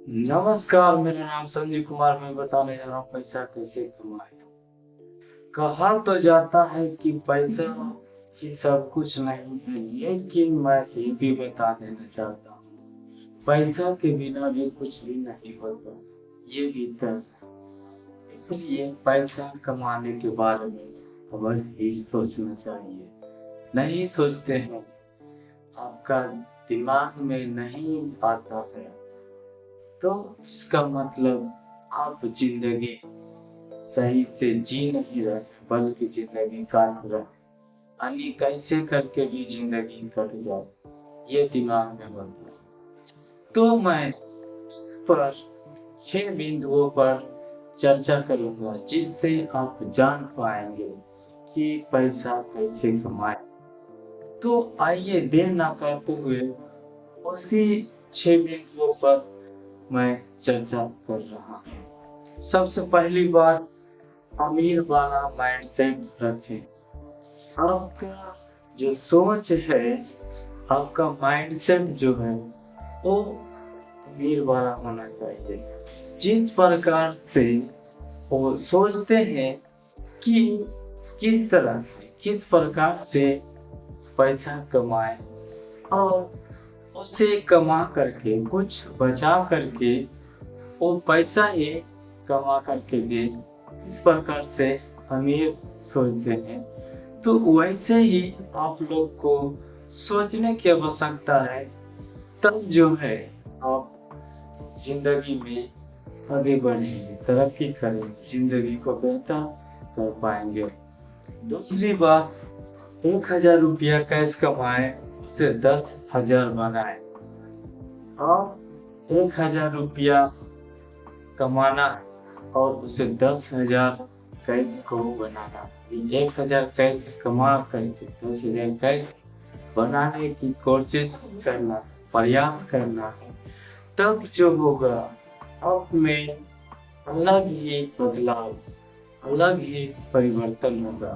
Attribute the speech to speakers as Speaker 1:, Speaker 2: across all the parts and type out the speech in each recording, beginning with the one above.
Speaker 1: नमस्कार, मेरा नाम संजीव कुमार। मैं बताने जा रहा हूँ पैसा कैसे कमाएं। कहा तो जाता है कि पैसा ही सब कुछ नहीं है, लेकिन मैं ये भी बता देना चाहता हूँ पैसा के बिना भी कुछ भी नहीं होता। ये भी तय है। इसलिए पैसा कमाने के बारे में अवश्य ही सोचना चाहिए। नहीं सोचते हैं, आपका दिमाग में नहीं आता है, तो इसका मतलब आप जिंदगी सही से जी नहीं रहे, बल्कि जिंदगी काट रहे। यानी कैसे करके भी जिंदगी कट जाए, ये दिमाग में बनता है। तो मैं इस पर 6 बिंदुओं पर चर्चा करूंगा, जिससे आप जान पाएंगे कि पैसा कैसे कमाएं। तो आइए देर ना करते हुए उसी 6 बिंदुओं पर मैं चर्चा कर रहा हूँ। सबसे पहली बात, अमीर वाला माइंडसेट रखें। आपका जो सोच है, आपका माइंडसेट जो है, वो अमीर वाला होना चाहिए। जिस प्रकार से वो सोचते हैं कि किस प्रकार से पैसा कमाए और उसे कमा करके कुछ बचा करके वो पैसा ही कमा करके दे, इस प्रकार से अमीर सोचते हैं। तो वैसे ही आप लोग को सोचने की आवश्यकता है, तब जो है आप जिंदगी में आगे बढ़ेंगे, तरक्की करेंगे, जिंदगी को बेहतर कर पाएंगे। दूसरी बात, 1,000 रुपया कैश कमाए, उसे 10,000 बनाए। और 1,000 रुपया कमाना और उसे 10,000 कैश को बनाना। 1,000 कैश कमा करके 10,000 कैश बनाने की कोशिश करना, प्रयास करना है। तब जो होगा, आप में अलग ही बदलाव, अलग ही परिवर्तन होगा,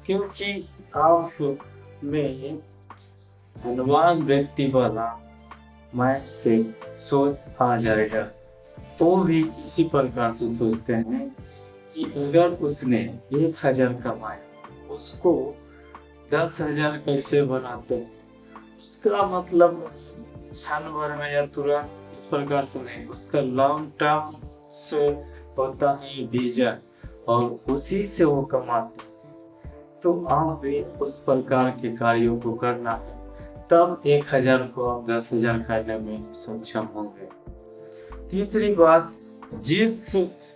Speaker 1: क्योंकि आप में धनवान व्यक्ति वाला माइंड से सोच आ जाएगा। वो भी इसी प्रकार से सोचते हैं कि अगर उसने 1,000 कमाए, उसको 10,000 कैसे बनाते हैं। उसका मतलब क्षण भर में या तुरंत इस प्रकार से नहीं, उसका लॉन्ग टर्म से होता है विजन, और उसी से वो कमाते हैं। तो आप भी उस प्रकार के कार्यों को करना है, तब 1,000 को आप 10,000 करने में सक्षम होंगे। तीसरी बात, जिस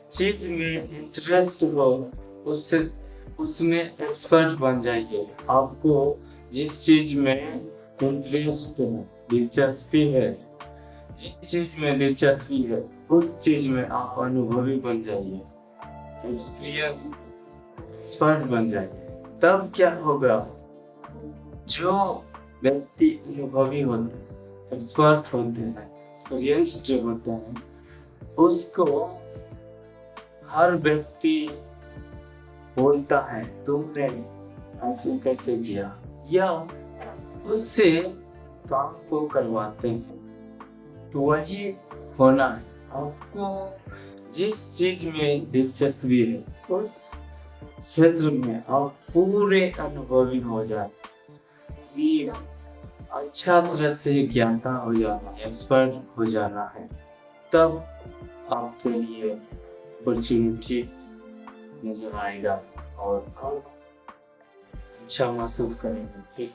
Speaker 1: चीज में इंटरेस्ट हो उससे उसमें एक्सपर्ट बन जाइए। आपको जिस चीज में इंटरेस्ट है, दिलचस्पी है, जिस चीज में दिलचस्पी है, उस चीज में आप अनुभवी बन जाइए, एक्सपर्ट बन जाइए। तब क्या होगा, जो व्यक्ति अनुभवी होते हैं, एक्सपर्ट होते हैं, एक्सपीरियंस जो होते हैं, उसको हर व्यक्ति बोलता है तुमने ऐसे कैसे किया, या उससे काम को करवाते हैं। तो वही होना है। आपको जिस चीज में दिलचस्पी है, उस क्षेत्र में आप पूरे अनुभवी हो जाए, अच्छा तरह से ज्ञाता हो जाना, एक्सपर्ट हो जाना है। तब आपके लिए अपॉर्चुनिटी नजर आएगा और आप अच्छा महसूस करेंगे, ठीक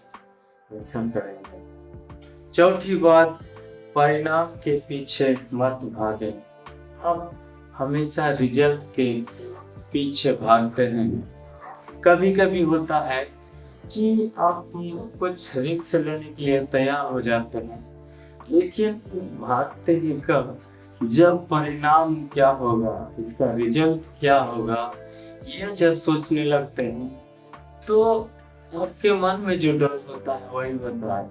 Speaker 1: पसंद करेंगे। चौथी बात, परिणाम के पीछे मत भागें। हम हमेशा रिजल्ट के पीछे भागते हैं। कभी कभी होता है कि आप कुछ रिस्क लेने के लिए तैयार हो जाते हैं, लेकिन भागते ही कब, जब परिणाम क्या होगा, इसका रिजल्ट क्या होगा, ये जब सोचने लगते हैं, तो आपके मन में जो डर होता है वही होता है।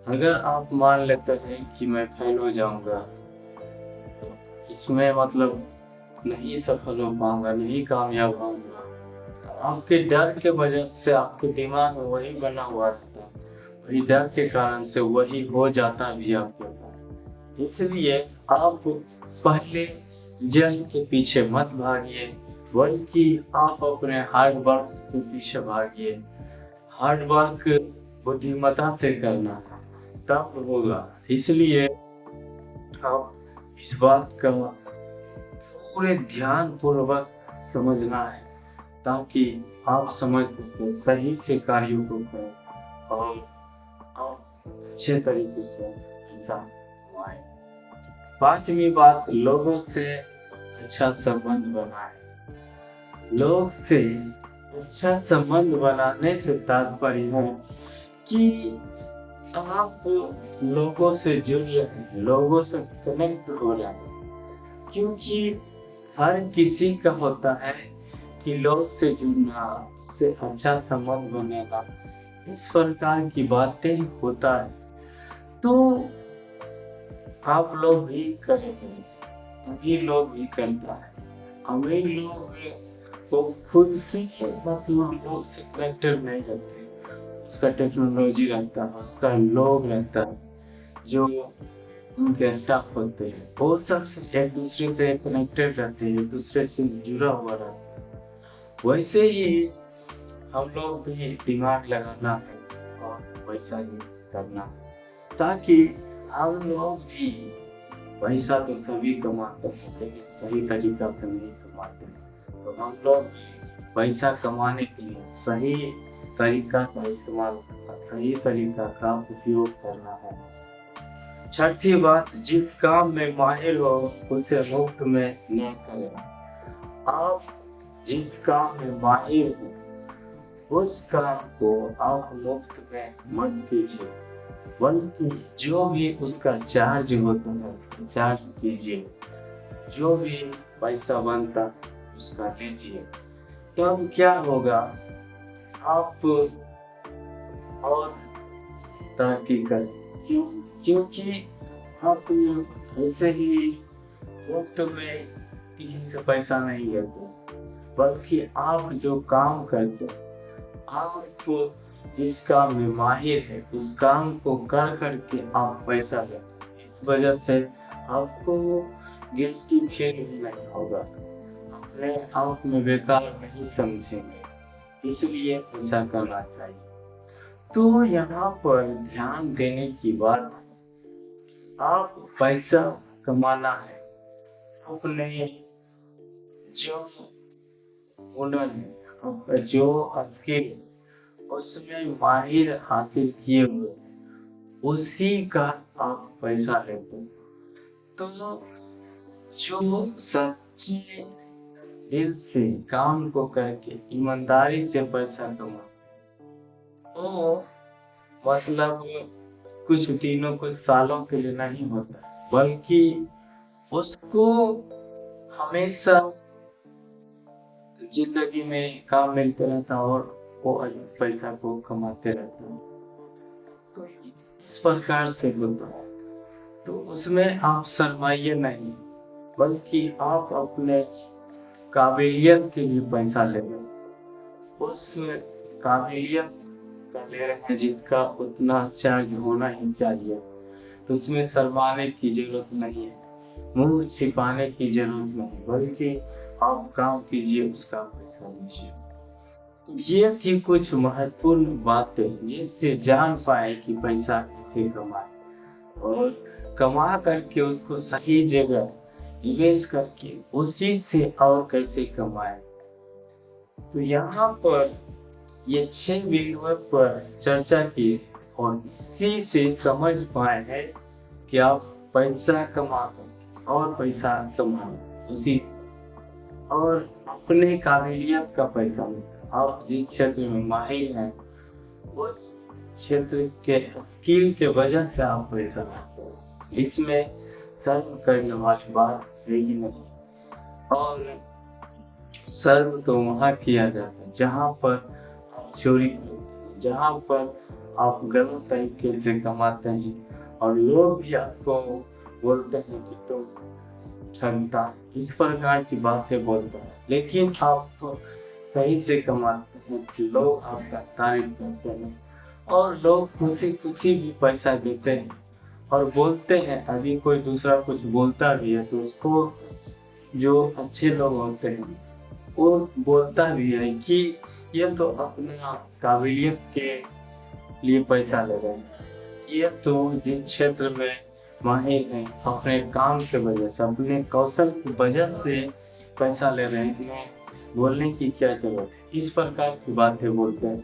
Speaker 1: अगर आप मान लेते हैं कि मैं फेल हो जाऊंगा, तो इसमें मतलब नहीं सफल हो पाऊंगा, नहीं कामयाब होऊंगा, आपके डर के वजह से आपके दिमाग में वही बना हुआ रहता है, वही डर के कारण से वही हो जाता भी आपके साथ। इसलिए आप पहले जल के पीछे मत भागिए, बल्कि आप अपने हार्ड वर्क के पीछे भागिए। हार्ड वर्क बुद्धिमत्ता से करना है, तब होगा। इसलिए आप इस बात का पूरे ध्यान पूर्वक समझना है, ताकि आप समझ सके, सही से कार्यों को करें और आप अच्छे तरीके से इंसान कमाएं। पांचवी बात, लोगों से अच्छा संबंध बनाएं। लोग से अच्छा संबंध बनाने से तात्पर्य है कि आप लोगों से जुड़ रहे हैं, लोगों से कनेक्ट हो रहे हैं। क्योंकि हर किसी का होता है कि लोग से जुड़ना, से अच्छा संबंध बनेगा, इस प्रकार की बातें होता है। तो आप लोग भी करेंगे, अमीर लोग भी करता है। अमीर लोग को खुद से मतलब लोग से कनेक्टेड नहीं रहते, उसका टेक्नोलॉजी रहता है, उसका लोग रहता है, जो उनके स्टाफ होते हैं, वो सब एक दूसरे से कनेक्टेड रहते हैं, एक दूसरे से जुड़ा हुआ रहता है। वैसे ही हम लोग भी दिमाग लगाना है और पैसा ही करना है, ताकि हम लोग भी, पैसा तो सभी कमाते हैं लेकिन सही तरीका से नहीं कमाते हैं। तो हम लोग पैसा कमाने के लिए सही तरीका का इस्तेमाल, सही तरीका का उपयोग करना है। छठी बात, जिस काम में माहिर हो उसे मुफ्त में न करें। आप जिस काम में माहिर हो उस काम को आप मुफ्त में मत कीजिए, बल्कि जो भी उसका चार्ज होता है चार्ज कीजिए, जो भी पैसा बनता उसका लीजिए। तब क्या होगा, आप और तरक्की करें। क्योंकि आप ऐसे ही मुफ्त में किसी से पैसा नहीं लेते, बल्कि आप जो काम करते, आप जिस काम में माहिर है उस काम को कर करके आप पैसा लेते। इस वजह से आपको गिल्टी फील नहीं होगा, अपने आप में बेकार नहीं समझेंगे, इसलिए ऐसा करना चाहिए। तो यहाँ पर ध्यान देने की बात, आप पैसा कमाना है, अपने जो हुनर है, जो स्किल उसमें माहिर हासिल किए हुए उसी का आप पैसा लेते हैं। तो जो सच्चे दिल से काम को करके ईमानदारी से पैसा कमा, तो मतलब कुछ दिनों कुछ सालों के लिए नहीं होता, बल्कि उसको हमेशा जिंदगी में काम मिलते रहता और वो पैसा को कमाते रहता है। तो इस प्रकार से होता है। तो उसमें आप शर्माइए नहीं, बल्कि आप अपने काबिलियत के लिए पैसा ले रहे, उस काबिलियत का ले रहे हैं जिसका उतना चार्ज होना ही चाहिए। तो उसमें शर्माने की जरूरत नहीं है, मुंह छिपाने की जरूरत नहीं, बल्कि आप काम कीजिए, उसका पैसा लीजिए। ये थी कुछ महत्वपूर्ण बातें जिससे जान पाए कि पैसा कैसे कमाए और कमा करके उसको सही जगह निवेश करके उसी से और कैसे कमाए। तो यहाँ पर ये 6 बिंदुओं पर चर्चा की और इसी से समझ पाए हैं कि आप पैसा कमा और पैसा कमाए उसी और अपने काबिलियत का पैसा मिलता। आप जिस क्षेत्र में माहिर हैं उस क्षेत्र के स्किल के वजह से आप पैसा लाते हैं, इसमें सर्व करने वाली बात है ही नहीं। और सर्व तो वहाँ किया जाता है जहाँ पर आप चोरी करते हैं, जहाँ पर आप गलत तरीके से कमाते हैं और लोग भी आपको बोलते हैं कि तुम ठगता, इस प्रकार की बातें बोलते हैं। लेकिन आप सही से कमाते हैं कि लोग आपका तारीफ करते हैं और लोग खुशी खुशी भी पैसा देते हैं और बोलते हैं, अभी कोई दूसरा कुछ बोलता भी है तो उसको जो अच्छे लोग होते हैं वो बोलता भी है कि ये तो अपना काबिलियत के लिए पैसा ले रहे हैं, ये तो जिस क्षेत्र में माहिर हैं अपने काम के वजह से, अपने कौशल की वजह से पैसा ले रहे हैं, इन्हें बोलने की क्या जरूरत है। इस प्रकार की बातें बोलते हैं।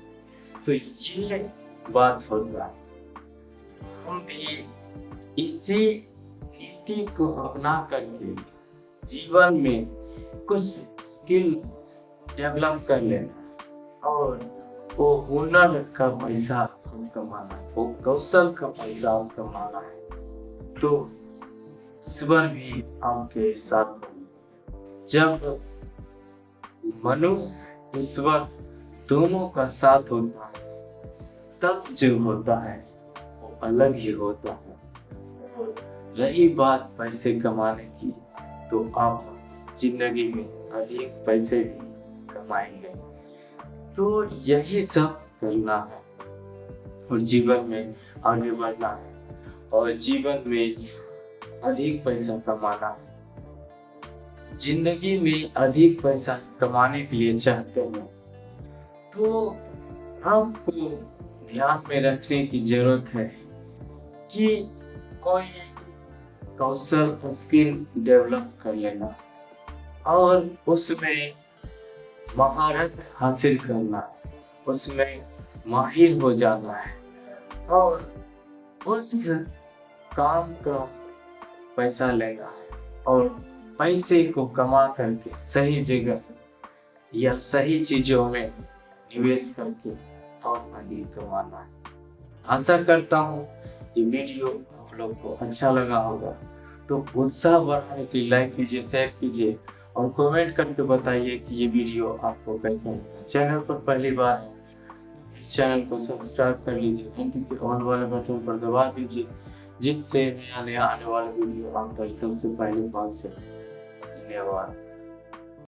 Speaker 1: तो ये बात होता है। हम भी इसी नीति को अपना करके जीवन में कुछ स्किल डेवलप कर लेना और वो हुनर का पैसा कमाना, वो कौशल का पैसा कमाना है, तो ईश्वर भी आपके साथ होंगे। जब मनुष्य ईश्वर दोनों का साथ होता है तब जो होता है वो अलग ही होता है। रही बात पैसे कमाने की, तो आप जिंदगी में अधिक पैसे भी कमाएंगे। तो यही सब करना है और जीवन में आगे बढ़ना है और जीवन में अधिक पैसा कमाना है। जिंदगी में अधिक पैसा कमाने के लिए चाहते हैं तो आपको ध्यान में रखने की जरूरत है कि कोई कौशल स्किल डेवलप कर लेना और उसमें महारत हासिल करना, उसमें माहिर हो जाना है और उस काम का पैसा लेना है और पैसे को कमा करके सही जगह या सही चीजों में निवेश करके और अधिक कमाना है। आशा करता हूँ ये वीडियो आप लोग को अच्छा लगा होगा, तो उत्साह बढ़ाने के लिए लाइक कीजिए, शेयर कीजिए और कमेंट करके बताइए कि ये वीडियो आपको कैसा लगा। चैनल पर पहली बार है, इस चैनल को सब्सक्राइब कर लीजिए, घंटी के ऑन वाले बटन पर दबा दीजिए, जिससे नया आने वाला वीडियो आप तक सबसे पहले पहुंचे। धन्यवाद।